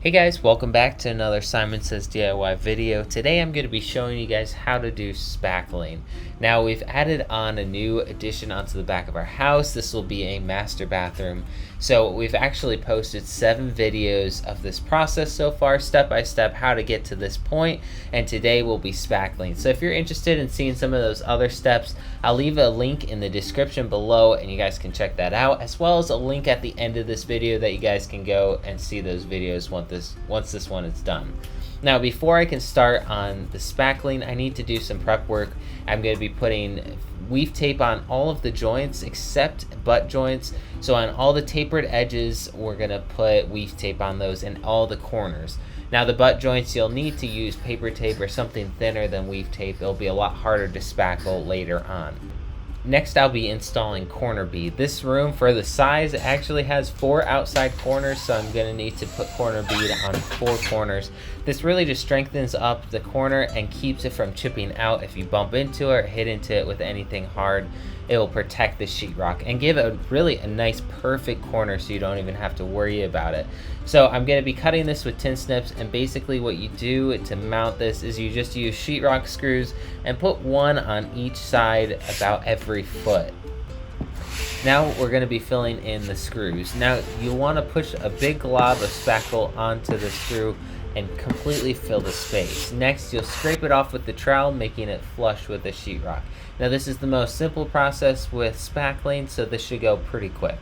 Hey guys, welcome back to another Simon Says DIY video. Today I'm going to be showing you guys how to do spackling. Now we've added on a new addition onto the back of our house. This will be a master bathroom. So we've actually posted 7 videos of this process so far, step by step how to get to this point, and today we'll be spackling. So if you're interested in seeing some of those other steps, I'll leave a link in the description below and you guys can check that out, as well as a link at the end of this video that you guys can go and see those videos once this one is done. Now before I can start on the spackling, I need to do some prep work. I'm going to be putting weave tape on all of the joints except butt joints. So on all the tapered edges, we're going to put weave tape on those and all the corners. Now the butt joints, you'll need to use paper tape or something thinner than weave tape. It'll be a lot harder to spackle later on. Next, I'll be installing corner bead. This room, for the size, actually has 4 outside corners, so I'm going to need to put corner bead on 4 corners. This really just strengthens up the corner and keeps it from chipping out. If you bump into it or hit into it with anything hard, it will protect the sheetrock and give it really a nice perfect corner so you don't even have to worry about it. So I'm going to be cutting this with tin snips, and basically what you do to mount this is you just use sheetrock screws and put one on each side about every foot. Now we're going to be filling in the screws. Now you want to push a big glob of spackle onto the screw and completely fill the space. Next, you'll scrape it off with the trowel, making it flush with the sheetrock. Now this is the most simple process with spackling, so this should go pretty quick.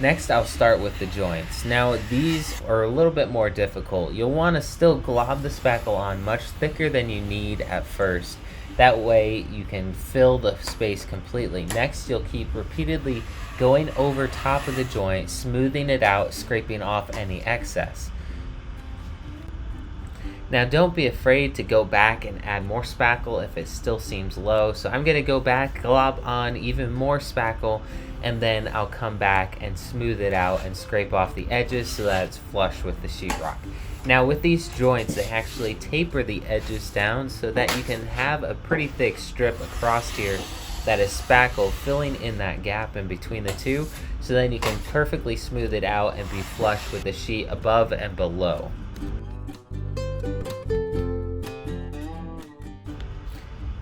Next, I'll start with the joints. Now these are a little bit more difficult. You'll want to still glob the spackle on much thicker than you need at first. That way you can fill the space completely. Next, you'll keep repeatedly going over top of the joint, smoothing it out, scraping off any excess. Now don't be afraid to go back and add more spackle if it still seems low. So I'm going to go back, glob on even more spackle, and then I'll come back and smooth it out and scrape off the edges so that it's flush with the sheetrock. Now with these joints, they actually taper the edges down so that you can have a pretty thick strip across here that is spackle filling in that gap in between the two, so then you can perfectly smooth it out and be flush with the sheet above and below.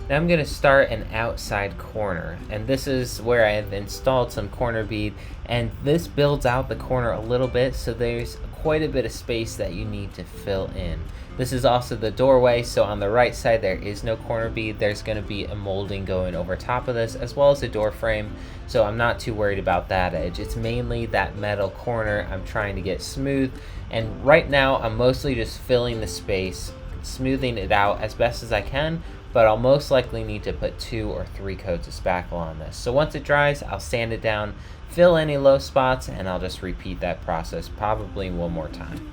Now I'm going to start an outside corner, and this is where I have installed some corner bead, and this builds out the corner a little bit, so there's quite a bit of space that you need to fill in. This is also the doorway, so on the right side there is no corner bead. There's going to be a molding going over top of this, as well as a door frame, so I'm not too worried about that edge. It's mainly that metal corner I'm trying to get smooth, and right now I'm mostly just filling the space, smoothing it out as best as I can, but I'll most likely need to put 2 or 3 coats of spackle on this. So once it dries, I'll sand it down, fill any low spots, and I'll just repeat that process probably one more time.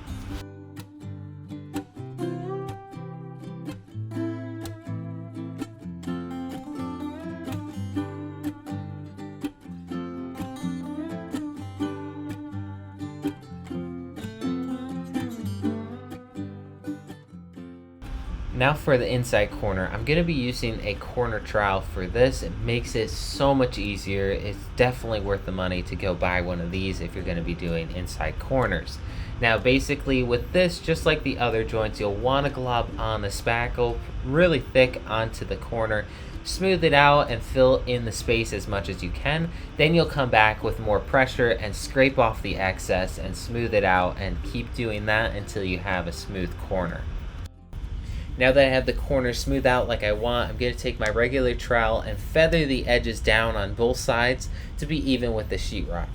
Now for the inside corner, I'm going to be using a corner trowel for this. It makes it so much easier. It's definitely worth the money to go buy one of these if you're going to be doing inside corners. Now basically with this, just like the other joints, you'll want to glob on the spackle really thick onto the corner, smooth it out and fill in the space as much as you can. Then you'll come back with more pressure and scrape off the excess and smooth it out, and keep doing that until you have a smooth corner. Now that I have the corners smooth out like I want, I'm going to take my regular trowel and feather the edges down on both sides to be even with the sheetrock.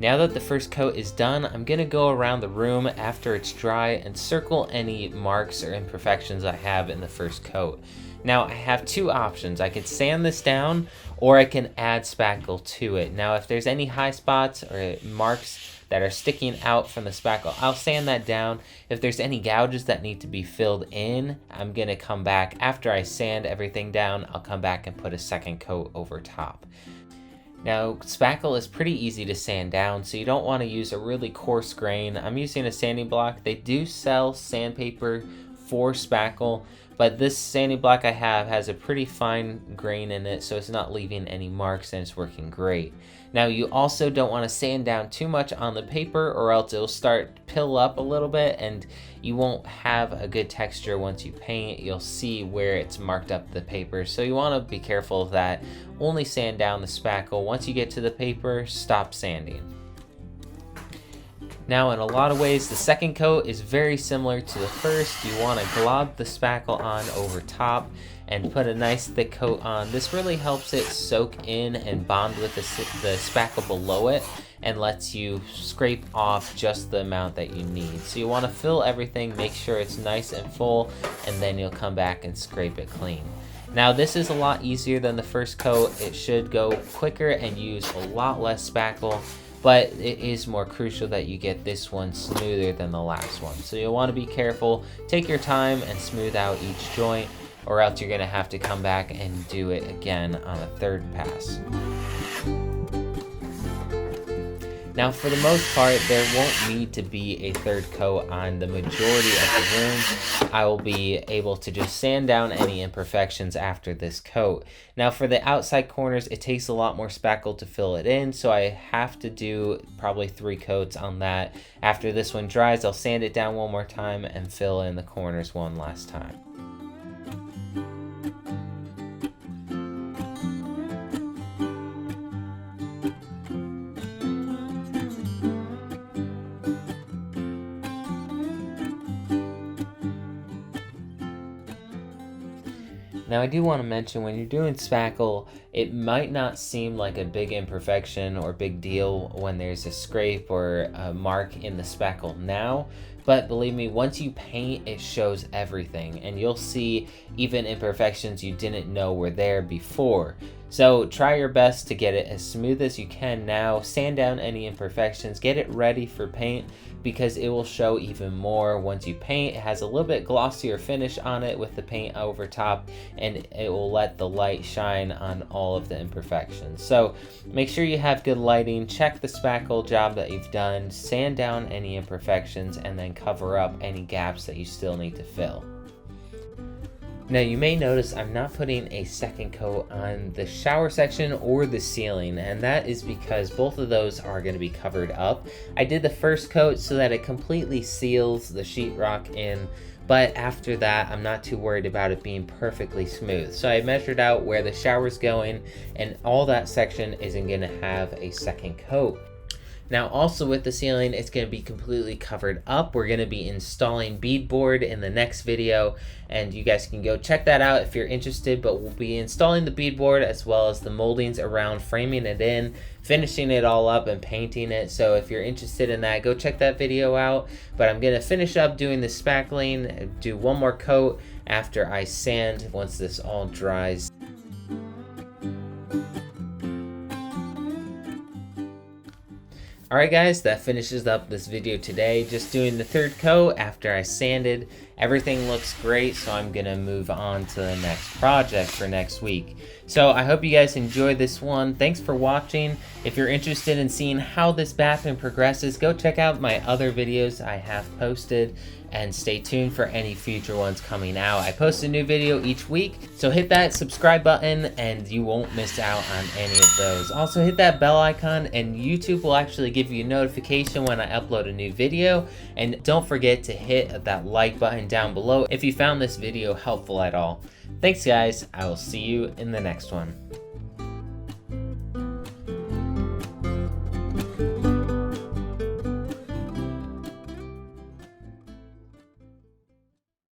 Now that the first coat is done, I'm going to go around the room after it's dry and circle any marks or imperfections I have in the first coat. Now I have two options. I could sand this down or I can add spackle to it. Now if there's any high spots or marks that are sticking out from the spackle, I'll sand that down. If there's any gouges that need to be filled in, I'm going to come back after I sand everything down. I'll come back and put a second coat over top. Now, spackle is pretty easy to sand down, so you don't want to use a really coarse grain. I'm using a sanding block. They do sell sandpaper for spackle, but this sanding block I have has a pretty fine grain in it, so it's not leaving any marks and it's working great. Now, you also don't want to sand down too much on the paper or else it'll start to pill up a little bit and you won't have a good texture once you paint. You'll see where it's marked up the paper, so you want to be careful of that. Only sand down the spackle. Once you get to the paper, stop sanding. Now, in a lot of ways, the second coat is very similar to the first. You want to glob the spackle on over top and put a nice thick coat on. This really helps it soak in and bond with the spackle below it and lets you scrape off just the amount that you need. So you want to fill everything, make sure it's nice and full, and then you'll come back and scrape it clean. Now this is a lot easier than the first coat. It should go quicker and use a lot less spackle, but it is more crucial that you get this one smoother than the last one. So you'll want to be careful, take your time and smooth out each joint, or else you're gonna have to come back and do it again on a third pass. Now for the most part, there won't need to be a third coat on the majority of the room. I will be able to just sand down any imperfections after this coat. Now for the outside corners, it takes a lot more spackle to fill it in, so I have to do probably 3 coats on that. After this one dries, I'll sand it down one more time and fill in the corners one last time. Now I do want to mention, when you're doing spackle, it might not seem like a big imperfection or big deal when there's a scrape or a mark in the spackle now, but believe me, once you paint, it shows everything and you'll see even imperfections you didn't know were there before. So try your best to get it as smooth as you can now, sand down any imperfections, get it ready for paint because it will show even more once you paint. It has a little bit glossier finish on it with the paint over top, and it will let the light shine on all of the imperfections. So make sure you have good lighting, check the spackle job that you've done, sand down any imperfections, and then cover up any gaps that you still need to fill. Now you may notice I'm not putting a second coat on the shower section or the ceiling, and that is because both of those are going to be covered up. I did the first coat so that it completely seals the sheetrock in, but after that I'm not too worried about it being perfectly smooth. So I measured out where the shower's going and all that section isn't going to have a second coat. Now also with the ceiling, it's going to be completely covered up. We're going to be installing beadboard in the next video, and you guys can go check that out if you're interested, but we'll be installing the beadboard as well as the moldings around, framing it in, finishing it all up and painting it. So if you're interested in that, go check that video out. But I'm going to finish up doing the spackling, do one more coat after I sand once this all dries. Alright guys, that finishes up this video today. Just doing the third coat after I sanded. Everything looks great, so I'm going to move on to the next project for next week. So I hope you guys enjoyed this one. Thanks for watching. If you're interested in seeing how this bathroom progresses, go check out my other videos I have posted, and stay tuned for any future ones coming out. I post a new video each week, so hit that subscribe button and you won't miss out on any of those. Also hit that bell icon and YouTube will actually give you a notification when I upload a new video. And don't forget to hit that like button down below if you found this video helpful at all. Thanks guys, I will see you in the next one.